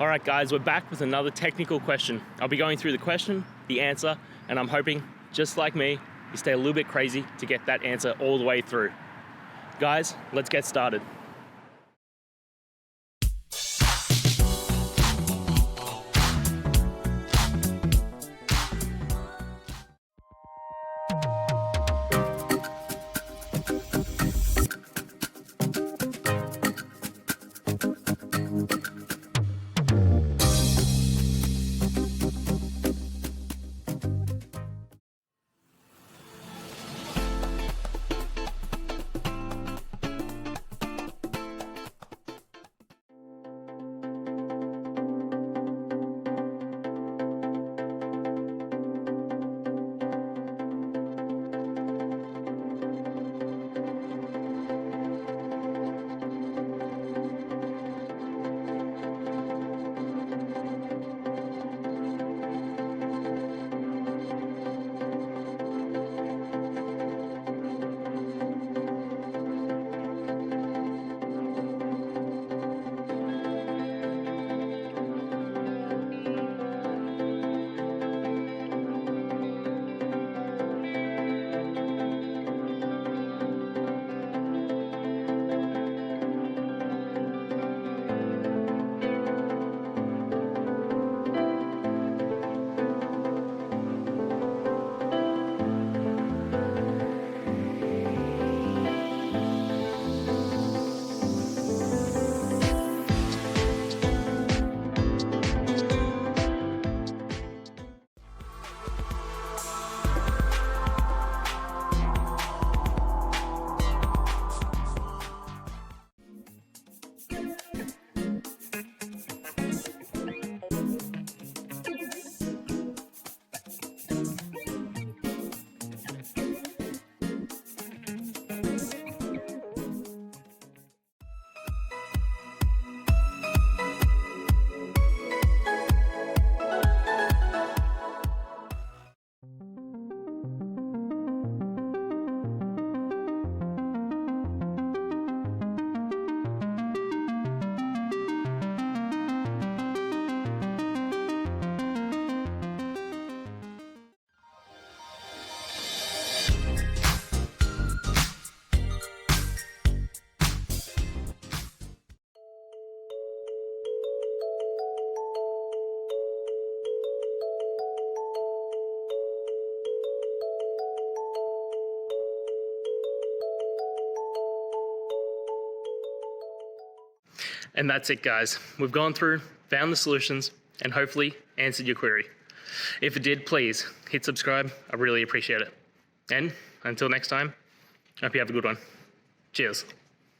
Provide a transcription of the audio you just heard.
All right, guys, we're back with another technical question. I'll be going through the question, the answer, and I'm hoping, just like me, you stay a little bit crazy to get that answer all the way through. Guys, let's get started. And that's it, guys. We've gone through, found the solutions, and hopefully answered your query. If it did, please hit subscribe. I really appreciate it. And until next time, I hope you have a good one. Cheers.